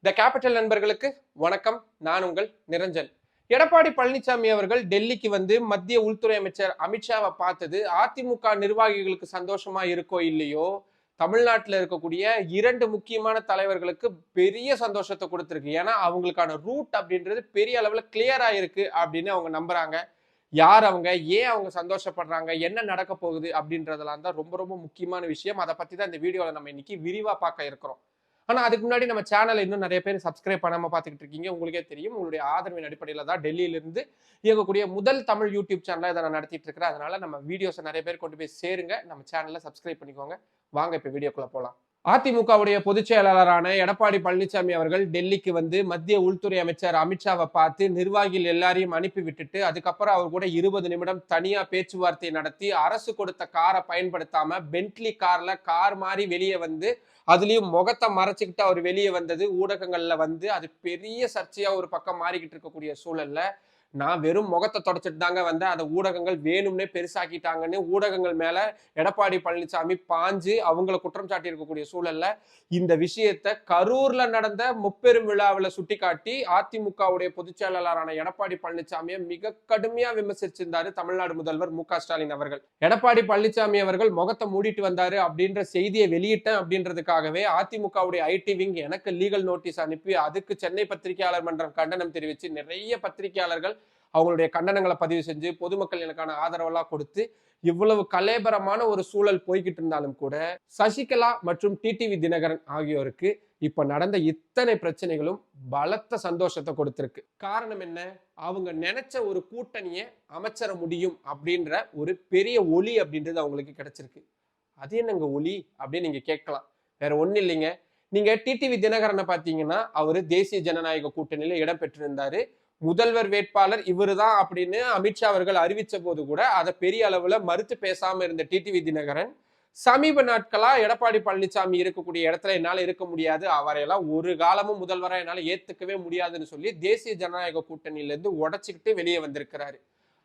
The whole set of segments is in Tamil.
த கேபிட்டல் நண்பர்களுக்கு வணக்கம். நான் உங்கள் நிரஞ்சன். எடப்பாடி பழனிசாமி அவர்கள் டெல்லிக்கு வந்து மத்திய உள்துறை அமைச்சர் அமித்ஷாவை பார்த்தது அதிமுக நிர்வாகிகளுக்கு சந்தோஷமா இருக்கோ இல்லையோ, தமிழ்நாட்டில் இருக்கக்கூடிய 2 முக்கியமான தலைவர்களுக்கு பெரிய சந்தோஷத்தை கொடுத்திருக்கு. ஏன்னா அவங்களுக்கான ரூட் அப்படின்றது பெரிய அளவுல கிளியர் ஆயிருக்கு அப்படின்னு அவங்க நம்புறாங்க. யார் அவங்க, ஏன் அவங்க சந்தோஷப்படுறாங்க, என்ன நடக்க போகுது அப்படின்றதெல்லாம் தான் ரொம்ப ரொம்ப முக்கியமான விஷயம். அதை பத்தி தான் இந்த வீடியோல நம்ம இன்னைக்கு விரிவா பார்க்க இருக்கிறோம். ஆனா அதுக்கு முன்னாடி நம்ம சேனலை இன்னும் நிறைய பேர் சப்ஸ்கிரைப் பண்ணாம பார்த்துக்கிட்டு இருக்கீங்க. உங்களுக்கே தெரியும். உங்களுடைய ஆதரவின் அடிப்படையில தான் டெல்லியில இருந்து இயங்கக்கூடிய முதல் தமிழ் யூடியூப் சேனலை இதை நான் நடத்திட்டு இருக்கிறேன். அதனால நம்ம வீடியோஸை நிறைய பேர் கொண்டு போய் சேருங்க. நம்ம சேனலை சப்ஸ்கிரைப் பண்ணிக்கோங்க. வாங்க இப்ப வீடியோக்குள்ள போலாம். அதிமுகவுடைய பொதுச் செயலாளரான எடப்பாடி பழனிசாமி அவர்கள் டெல்லிக்கு வந்து மத்திய உள்துறை அமைச்சர் அமித்ஷாவை பார்த்து நிர்வாகிகள் எல்லாரையும் அனுப்பி விட்டுட்டு அதுக்கப்புறம் அவர் கூட 20 நிமிடம் தனியா பேச்சுவார்த்தை நடத்தி அரசு கொடுத்த காரை பயன்படுத்தாம பென்ட்லி கார் மாதிரி வெளியே வந்து அதுலயும் முகத்தை மறைச்சுக்கிட்டு அவர் வெளியே வந்தது ஊடகங்கள்ல வந்து அது பெரிய சர்ச்சையா ஒரு பக்கம் மாறிக்கிட்டு இருக்கக்கூடிய சூழல்ல நான் வெறும் முகத்தை தொடச்சிட்டு தாங்க வந்தேன். அந்த ஊடகங்கள் வேணும்னே பெருசாக்கிட்டாங்கன்னு ஊடகங்கள் மேல எடப்பாடி பழனிசாமி பாஞ்சு அவங்கள குற்றம் சாட்டி இருக்கக்கூடிய சூழல்ல இந்த விஷயத்த கரூர்ல நடந்த முப்பெரும் விழாவில் சுட்டிக்காட்டி அதிமுகவுடைய பொதுச் செயலாளரான எடப்பாடி பழனிசாமியை மிக கடுமையா விமர்சிச்சிருந்தாரு தமிழ்நாடு முதல்வர் மு.க.ஸ்டாலின் அவர்கள். எடப்பாடி பழனிசாமி அவர்கள் முகத்தை மூடிட்டு வந்தாரு அப்படின்ற செய்தியை வெளியிட்டேன் அப்படின்றதுக்காகவே அதிமுகவுடைய ஐடி விங் எனக்கு லீகல் நோட்டீஸ் அனுப்பி அதுக்கு சென்னை பத்திரிகையாளர் மன்றம் கண்டனம் தெரிவித்து நிறைய பத்திரிகையாளர்கள் அவங்களுடைய கண்டனங்களை பதிவு செஞ்சு பொதுமக்கள் எனக்கான ஆதரவெல்லாம் கொடுத்து இவ்வளவு கலேபரமான ஒரு சூழல் போய்கிட்டு இருந்தாலும் கூட சசிகலா மற்றும் டிடிவி தினகரன் ஆகியோருக்கு இப்ப நடந்த இத்தனை பிரச்சனைகளும் பலத்த சந்தோஷத்தை கொடுத்திருக்கு. காரணம் என்ன? அவங்க நினைச்ச ஒரு கூட்டணியை அமைச்சர முடியும் அப்படின்ற ஒரு பெரிய ஒலி அப்படின்றது அவங்களுக்கு கிடைச்சிருக்கு. அது என்னங்க ஒலி அப்படின்னு நீங்க கேட்கலாம். வேற ஒண்ணு இல்லைங்க. நீங்க டிடிவி தினகரனை பாத்தீங்கன்னா அவரு தேசிய ஜனநாயக கூட்டணியில இடம் பெற்றிருந்தாரு. முதல்வர் வேட்பாளர் இவருதான் அப்படின்னு அமித்ஷா அவர்கள் அறிவிச்ச போது கூட அதை பெரிய அளவுல மறுத்து பேசாம இருந்த டிடிவி தினகரன் சமீப நாட்களா எடப்பாடி பழனிசாமி இருக்கக்கூடிய இடத்துல என்னால இருக்க முடியாது, அவரையெல்லாம் ஒரு காலமும் முதல்வரா என்னால ஏத்துக்கவே முடியாதுன்னு சொல்லி தேசிய ஜனநாயக கூட்டணியில இருந்து உடைச்சுக்கிட்டு வெளியே வந்திருக்கிறாரு.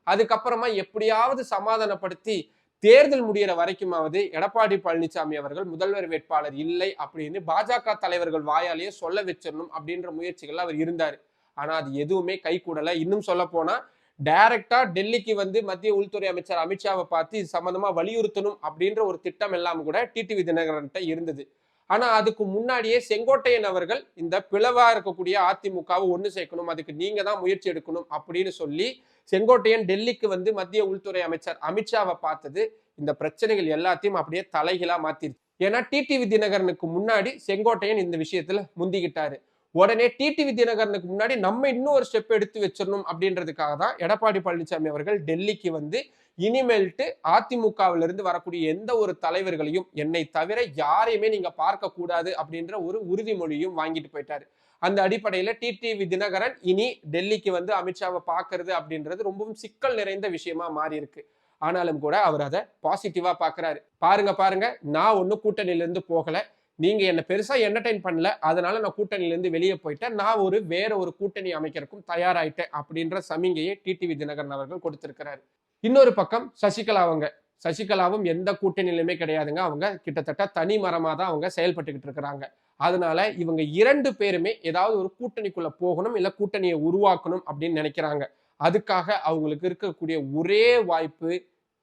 அதுக்கப்புறமா எப்படியாவது சமாதானப்படுத்தி தேர்தல் முடிகிற வரைக்குமாவது எடப்பாடி பழனிசாமி அவர்கள் முதல்வர் வேட்பாளர் இல்லை அப்படின்னு பாஜக தலைவர்கள் வாயாலேயே சொல்ல வச்சிடணும் அப்படின்ற முயற்சிகள் அவர் இருந்தாரு. ஆனா அது எதுவுமே கை கூடல. இன்னும் சொல்ல போனா டைரக்டா டெல்லிக்கு வந்து மத்திய உள்துறை அமைச்சர் அமித்ஷாவை பார்த்து இது சம்பந்தமா வலியுறுத்தணும் அப்படின்ற ஒரு திட்டம் எல்லாம் கூட டிடிவி தினகரன் இருந்தது. ஆனா அதுக்கு முன்னாடியே செங்கோட்டையன் அவர்கள் இந்த பிளவா இருக்கக்கூடிய அதிமுகவை ஒண்ணு சேர்க்கணும், அதுக்கு நீங்க தான் முயற்சி எடுக்கணும் அப்படின்னு சொல்லி செங்கோட்டையன் டெல்லிக்கு வந்து மத்திய உள்துறை அமைச்சர் அமித்ஷாவை பார்த்தது இந்த பிரச்சனைகள் எல்லாத்தையும் அப்படியே தலைகீழா மாத்திருச்சு. ஏன்னா டிடிவி தினகரனுக்கு முன்னாடி செங்கோட்டையன் இந்த விஷயத்துல முந்திக்கிட்டாரு. உடனே டிடிவி தினகரனுக்கு முன்னாடி நம்ம இன்னொரு ஸ்டெப் எடுத்து வச்சிடணும் அப்படின்றதுக்காக தான் எடப்பாடி பழனிசாமி அவர்கள் டெல்லிக்கு வந்து இனிமேல்ட்டு அதிமுகவில இருந்து வரக்கூடிய எந்த ஒரு தலைவர்களையும் என்னை தவிர யாரையுமே நீங்க பார்க்க கூடாது அப்படின்ற ஒரு உறுதிமொழியும் வாங்கிட்டு போயிட்டாரு. அந்த அடிப்படையில டிடிவி தினகரன் இனி டெல்லிக்கு வந்து அமித்ஷாவை பார்க்கறது அப்படின்றது ரொம்பவும் சிக்கல் நிறைந்த விஷயமா மாறி இருக்கு. ஆனாலும் கூட அவர் அதை பாசிட்டிவா பாக்குறாரு. பாருங்க நான் ஒன்னும் கூட்டணியில இருந்து போகல, நீங்க என்ன பெருசா என்டர்டைன் பண்ணல, அதனால நான் கூட்டணியில இருந்து வெளியே போயிட்டேன், நான் வேற ஒரு கூட்டணி அமைக்கிறதுக்கும் தயாராயிட்டேன் அப்படின்ற சமிகையை டிடிவி தினகரன் அவர்கள் கொடுத்திருக்கிறாரு. இன்னொரு பக்கம் சசிகலாவும் எந்த கூட்டணியிலுமே கிடையாதுங்க. அவங்க கிட்டத்தட்ட தனி மரமா தான் அவங்க செயல்பட்டுக்கிட்டு இருக்கிறாங்க. அதனால இவங்க 2 பேருமே ஏதாவது ஒரு கூட்டணிக்குள்ள போகணும், இல்ல கூட்டணியை உருவாக்கணும் அப்படின்னு நினைக்கிறாங்க. அதுக்காக அவங்களுக்கு இருக்கக்கூடிய ஒரே வாய்ப்பு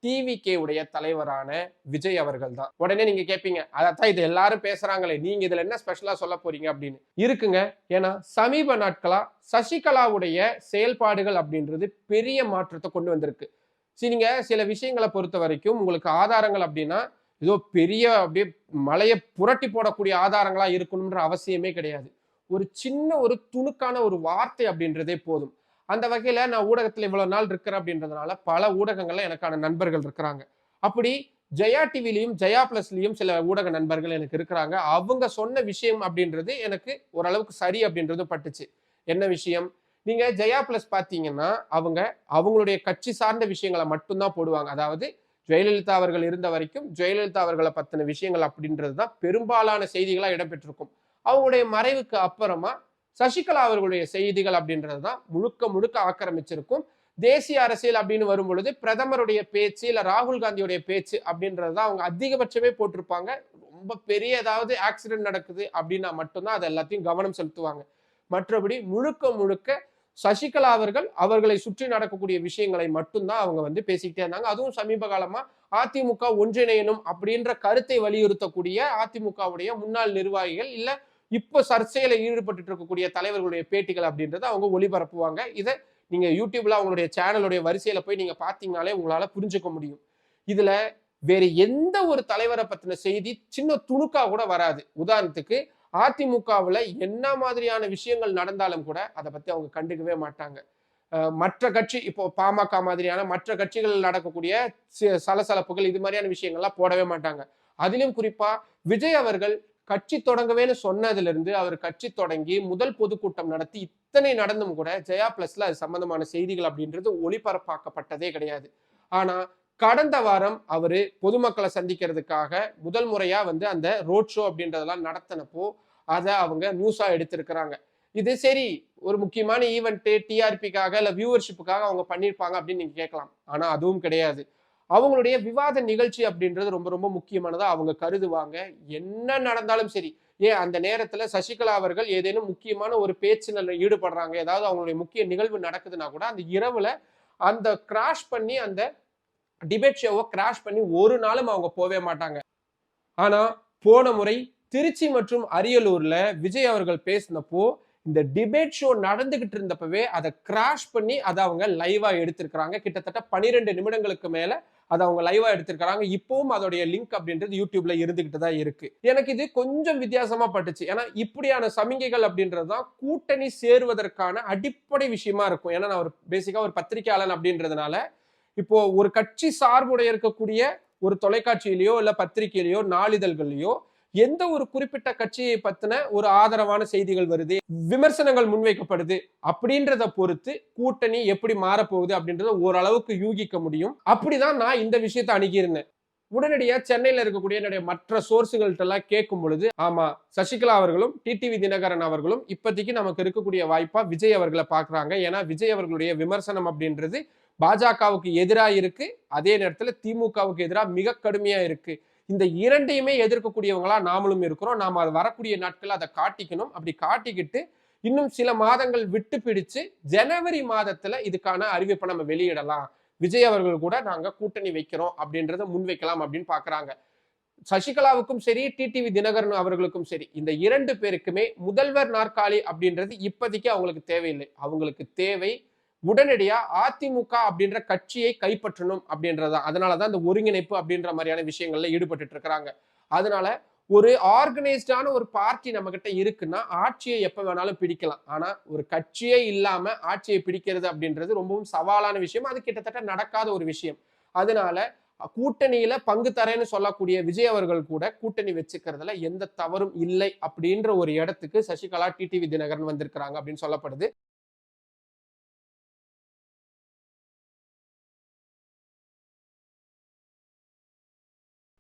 டிவிகே உடைய தலைவரான விஜய் அவர்கள் தான். உடனே நீங்க கேட்பீங்க, அதான் இது எல்லாரும் பேசுறாங்களே, நீங்க இதுல என்ன ஸ்பெஷலா சொல்ல போறீங்க அப்படின்னு. இருக்குங்க. ஏன்னா சமீப நாட்களா சசிகலாவுடைய செயல்பாடுகள் அப்படின்றது பெரிய மாற்றத்தை கொண்டு வந்திருக்கு. நீங்க சில விஷயங்களை பொறுத்த வரைக்கும் உங்களுக்கு ஆதாரங்கள் அப்படின்னா ஏதோ பெரிய அப்படியே மலையை புரட்டி போடக்கூடிய ஆதாரங்களா இருக்கணும்ன்ற அவசியமே கிடையாது. ஒரு சின்ன ஒரு துணுக்கான ஒரு வார்த்தை அப்படின்றதே போதும். அந்த வகையில நான் ஊடகத்துல இவ்வளவு நாள் இருக்கிறேன் அப்படின்றதுனால பல ஊடகங்கள்ல எனக்கான நண்பர்கள் இருக்கிறாங்க. அப்படி ஜெயா டிவிலையும் ஜெயா பிளஸ்லயும் சில ஊடக நண்பர்கள் எனக்கு இருக்கிறாங்க. அவங்க சொன்ன விஷயம் அப்படின்றது எனக்கு ஓரளவுக்கு சரி அப்படின்றது பட்டுச்சு. என்ன விஷயம்? நீங்க ஜெயா பிளஸ் பாத்தீங்கன்னா அவங்களுடைய கட்சி சார்ந்த விஷயங்களை மட்டும்தான் போடுவாங்க. அதாவது ஜெயலலிதா அவர்கள் இருந்த வரைக்கும் ஜெயலலிதா அவர்களை பத்தின விஷயங்கள் அப்படின்றது தான் பெரும்பாலான செய்திகளா இடம்பெற்றிருக்கும். அவங்களுடைய மறைவுக்கு அப்புறமா சசிகலா அவர்களுடைய செய்திகள் அப்படின்றதுதான் முழுக்க முழுக்க ஆக்கிரமிச்சிருக்கும். தேசிய அரசியல் அப்படின்னு வரும் பொழுது பிரதமருடைய பேச்சு இல்ல ராகுல் காந்தியுடைய பேச்சு அப்படின்றதுதான் அவங்க அதிகபட்சமே போட்டிருப்பாங்க. ரொம்ப பெரிய ஏதாவது ஆக்சிடென்ட் நடக்குது அப்படின்னா மட்டும்தான் அது எல்லாத்தையும் கவனம் செலுத்துவாங்க. மற்றபடி முழுக்க முழுக்க சசிகலா அவர்கள் அவர்களை சுற்றி நடக்கக்கூடிய விஷயங்களை மட்டும்தான் அவங்க வந்து பேசிக்கிட்டே இருந்தாங்க. அதுவும் சமீப காலமா அதிமுக ஒன்றிணையணும் அப்படின்ற கருத்தை வலியுறுத்தக்கூடிய அதிமுகவுடைய முன்னாள் நிர்வாகிகள் இல்ல இப்ப சர்ச்சையில ஈடுபட்டு இருக்கக்கூடிய தலைவர்களுடைய பேட்டிகள் அப்படின்றத அவங்க ஒளிபரப்புவாங்க. இதை நீங்க யூடியூப்ல அவங்களுடைய சேனலுடைய வரிசையில போய் நீங்க பாத்தீங்கன்னாலே உங்களால புரிஞ்சுக்க முடியும். இதுல வேற எந்த ஒரு தலைவரை பத்தின செய்தி சின்ன துணுக்கா கூட வராது. உதாரணத்துக்கு அதிமுகவுல என்ன மாதிரியான விஷயங்கள் நடந்தாலும் கூட அதை பத்தி அவங்க கண்டுக்கவே மாட்டாங்க. மற்ற கட்சி இப்போ பாமக மாதிரியான மற்ற கட்சிகள் நடக்கக்கூடிய சலசலப்புகள் இது மாதிரியான விஷயங்கள்லாம் போடவே மாட்டாங்க. அதிலும் குறிப்பா விஜய் அவர்கள் கட்சி தொடங்கவேன்னு சொன்னதுல இருந்து அவர் கட்சி தொடங்கி முதல் பொதுக்கூட்டம் நடத்தி இத்தனை நடந்தும் கூட ஜெயா பிளஸ்ல அது சம்பந்தமான செய்திகள் அப்படின்றது ஒளிபரப்பாக்கப்பட்டதே கிடையாது. ஆனா கடந்த வாரம் அவரு பொதுமக்களை சந்திக்கிறதுக்காக முதல் முறையா வந்து அந்த ரோட் ஷோ அப்படின்றதெல்லாம் நடத்தினப்போ அதை அவங்க நியூஸா எடுத்திருக்கிறாங்க. இது சரி ஒரு முக்கியமான ஈவெண்ட் டிஆர்பிக்காக இல்ல வியூவர்ஷிப்புக்காக அவங்க பண்ணியிருப்பாங்க அப்படின்னு நீங்க கேட்கலாம். ஆனா அதுவும் கிடையாது. அவங்களுடைய விவாத நிகழ்ச்சி அப்படின்றது ரொம்ப ரொம்ப முக்கியமானதா அவங்க கருதுவாங்க. என்ன நடந்தாலும் சரி. ஏன் அந்த நேரத்துல சசிகலா அவர்கள் ஏதேனும் முக்கியமான ஒரு பேச்சுல ஈடுபடுறாங்க, ஏதாவது அவங்களுடைய முக்கிய நிகழ்வு நடக்குதுன்னா கூட அந்த இரவுல அந்த கிராஷ் பண்ணி அந்த டிபேட் ஷோவை கிராஷ் பண்ணி ஒரு நாளும் அவங்க போவே மாட்டாங்க. ஆனா போன முறை திருச்சி மற்றும் அரியலூர்ல விஜய் அவர்கள் பேசினப்போ இந்த டிபேட் ஷோ நடந்துகிட்டு இருந்தப்பவே அதை கிராஷ் பண்ணி அதை அவங்க லைவா எடுத்திருக்கிறாங்க. கிட்டத்தட்ட 12 நிமிடங்களுக்கு மேல அதை அவங்க லைவா எடுத்திருக்கிறாங்க. இப்பவும் அதோடைய லிங்க் அப்படின்றது யூடியூப்ல இருந்துகிட்டு தான் இருக்கு. எனக்கு இது கொஞ்சம் வித்தியாசமா பட்டுச்சு. ஏன்னா இப்படியான சமிகைகள் அப்படின்றதுதான் கூட்டணி சேருவதற்கான அடிப்படை விஷயமா இருக்கும். ஏன்னா நான் ஒரு பேசிக்கா ஒரு பத்திரிகையாளன் அப்படின்றதுனால இப்போ ஒரு கட்சி சார்புடைய இருக்கக்கூடிய ஒரு தொலைக்காட்சியிலேயோ இல்ல பத்திரிகையிலேயோ நாளிதழ்கள்லயோ எந்த ஒரு குறிப்பிட்ட கட்சியை பத்தின ஒரு ஆதரவான செய்திகள் வருது, விமர்சனங்கள் முன்வைக்கப்படுது அப்படின்றத பொறுத்து கூட்டணி எப்படி மாறப்போகுது அப்படின்றத ஓரளவுக்கு யூகிக்க முடியும். அப்படிதான் நான் இந்த விஷயத்தை அணுகியிருந்தேன். உடனடியா சென்னையில இருக்கக்கூடிய என்னுடைய மற்ற சோர்ஸுகள்ட்ட எல்லாம் கேட்கும் பொழுது ஆமா சசிகலா அவர்களும் டிடிவி தினகரன் அவர்களும் இப்போதைக்கு நமக்கு இருக்கக்கூடிய வாய்ப்பா விஜய் அவர்களை பாக்குறாங்க. ஏன்னா விஜய் அவர்களுடைய விமர்சனம் அப்படின்றது பாஜகவுக்கு எதிராக இருக்கு, அதே நேரத்துல திமுகவுக்கு எதிராக மிக கடுமையா இருக்கு. இந்த இரண்டையுமே எதிர்க்கக்கூடியவங்களா நாமளும் இருக்கிறோம். நாம அது வரக்கூடிய நாட்கள் அதை காட்டிக்கணும். அப்படி காட்டிக்கிட்டு இன்னும் சில மாதங்கள் விட்டு பிடிச்சு ஜனவரி மாதத்துல இதுக்கான அறிவிப்பை நம்ம வெளியிடலாம். விஜய் அவர்கள் கூட நாங்க கூட்டணி வைக்கிறோம் அப்படின்றத முன்வைக்கலாம் அப்படின்னு பாக்குறாங்க. சசிகலாவுக்கும் சரி டிடிவி தினகரன் அவர்களுக்கும் சரி இந்த 2 பேருக்குமே முதல்வர் நாற்காலி அப்படின்றது இப்போதைக்கு அவங்களுக்கு தேவையில்லை. அவங்களுக்கு தேவை உடனடியா அதிமுக அப்படின்ற கட்சியை கைப்பற்றணும் அப்படின்றதான். அதனாலதான் இந்த ஒருங்கிணைப்பு அப்படின்ற மாதிரியான விஷயங்கள்ல ஈடுபட்டு இருக்கிறாங்க. அதனால ஒரு ஆர்கனைஸ்டான ஒரு பார்ட்டி நம்ம கிட்ட இருக்குன்னா ஆட்சியை எப்ப வேணாலும் பிடிக்கலாம். ஆனா ஒரு கட்சியே இல்லாம ஆட்சியை பிடிக்கிறது அப்படின்றது ரொம்பவும் சவாலான விஷயம். அது கிட்டத்தட்ட நடக்காத ஒரு விஷயம். அதனால கூட்டணியில பங்கு தரேன்னு சொல்லக்கூடிய விஜய் அவர்கள் கூட கூட்டணி வச்சுக்கிறதுல எந்த தவறும் இல்லை அப்படின்ற ஒரு இடத்துக்கு சசிகலா டிடிவி தினகரன் வந்திருக்கிறாங்க அப்படின்னு சொல்லப்படுது.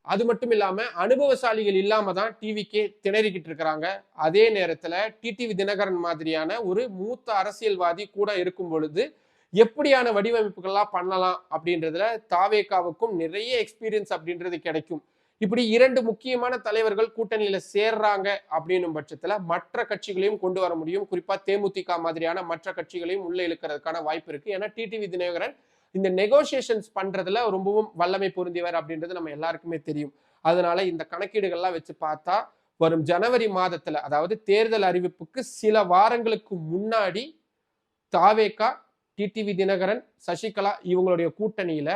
அது மட்டும் இல்லாம அனுபவசாலிகள் இல்லாம தான் டிவிக்கே திணறிக்கிட்டு இருக்கிறாங்க. அதே நேரத்துல டிடிவி தினகரன் மாதிரியான ஒரு மூத்த அரசியல்வாதி கூட இருக்கும் பொழுது எப்படியான வடிவமைப்புகள்லாம் பண்ணலாம் அப்படின்றதுல தாவேகாவுக்கும் நிறைய எக்ஸ்பீரியன்ஸ் அப்படின்றது கிடைக்கும். இப்படி 2 முக்கியமான தலைவர்கள் கூட்டணியில சேர்றாங்க அப்படின்னும் பட்சத்துல மற்ற கட்சிகளையும் கொண்டு வர முடியும். குறிப்பா தேமுதிக மாதிரியான மற்ற கட்சிகளையும் உள்ள இழுக்கிறதுக்கான வாய்ப்பு இருக்கு. ஏன்னா டிடிவி தினகரன் இந்த நெகோசியேஷன்ஸ் பண்றதுல ரொம்பவும் வல்லமை பொருந்தியவர் அப்படின்றது நம்ம எல்லாருக்குமே தெரியும். அதனால இந்த கணக்கீடுகள்லாம் வச்சு பார்த்தா வரும் ஜனவரி மாதத்துல அதாவது தேர்தல் அறிவிப்புக்கு சில வாரங்களுக்கு முன்னாடி தாவேகா டிடிவி தினகரன் சசிகலா இவங்களுடைய கூட்டணியில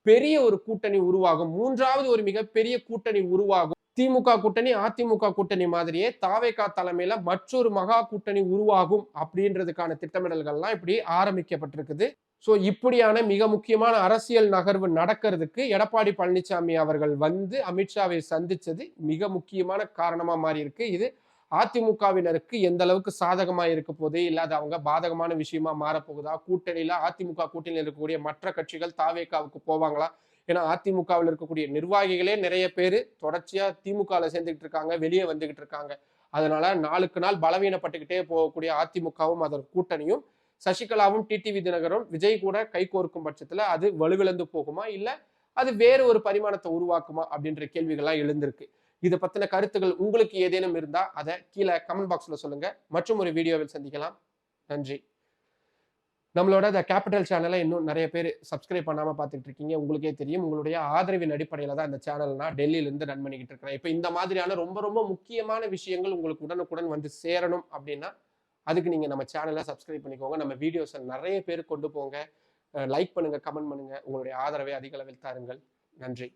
பெரிய ஒரு கூட்டணி உருவாகும். 3வது ஒரு மிகப்பெரிய கூட்டணி உருவாகும். திமுக கூட்டணி அதிமுக கூட்டணி மாதிரியே தாவேகா தலைமையில மற்றொரு மகா கூட்டணி உருவாகும் அப்படின்றதுக்கான திட்டமிடல்கள்லாம் இப்படி ஆரம்பிக்கப்பட்டிருக்குது. சோ இப்படியான மிக முக்கியமான அரசியல் நகர்வு நடக்கிறதுக்கு எடப்பாடி பழனிசாமி அவர்கள் வந்து அமித்ஷாவை சந்திச்சது மிக முக்கியமான காரணமா மாறி இருக்கு. இது அதிமுகவினருக்கு எந்த அளவுக்கு சாதகமா இருக்க போதே இல்லாத அவங்க பாதகமான விஷயமா மாறப்போகுதா? கூட்டணியில அதிமுக கூட்டணியில் இருக்கக்கூடிய மற்ற கட்சிகள் தாவேகாவுக்கு போவாங்களா? ஏன்னா அதிமுகவில் இருக்கக்கூடிய நிர்வாகிகளே நிறைய பேர் தொடர்ச்சியா திமுகவில் சேர்ந்துகிட்டு இருக்காங்க, வெளியே வந்துகிட்டு இருக்காங்க. அதனால நாளுக்கு நாள் பலவீனப்பட்டுக்கிட்டே போகக்கூடிய அதிமுகவும் அதன் கூட்டணியும் சசிகலாவும் டிடிவி தினகரும் விஜய் கூட கை கோர்க்கும் பட்சத்துல அது வலுவிழந்து போகுமா இல்ல அது வேறு ஒரு பரிமாணத்தை உருவாக்குமா அப்படின்ற கேள்விகள்லாம் எழுந்திருக்கு. இதை பத்தின கருத்துக்கள் உங்களுக்கு ஏதேனும் இருந்தா அதை கீழே கமெண்ட் பாக்ஸ்ல சொல்லுங்க. மற்றும் ஒரு வீடியோவில் சந்திக்கலாம். நன்றி. நம்மளோட த கேபிட்டல் சேனலை இன்னும் நிறைய பேர் சப்ஸ்கிரைப் பண்ணாம பார்த்துட்டு இருக்கீங்க. உங்களுக்கே தெரியும். உங்களுடைய ஆதரவின் அடிப்படையில தான் இந்த சேனல் நான் டெல்லியில இருந்து ரன் பண்ணிக்கிட்டு இருக்கிறேன். இப்போ இந்த மாதிரியான ரொம்ப ரொம்ப முக்கியமான விஷயங்கள் உங்களுக்கு உடனுக்குடன் வந்து சேரணும் அப்படின்னா அதுக்கு நீங்க நம்ம சேனலை சப்ஸ்கிரைப் பண்ணிக்கோங்க. நம்ம வீடியோஸை நிறைய பேர் கொண்டு போங்க. லைக் பண்ணுங்க, கமெண்ட் பண்ணுங்க. உங்களுடைய ஆதரவை அதிக அளவில் தாருங்கள். நன்றி.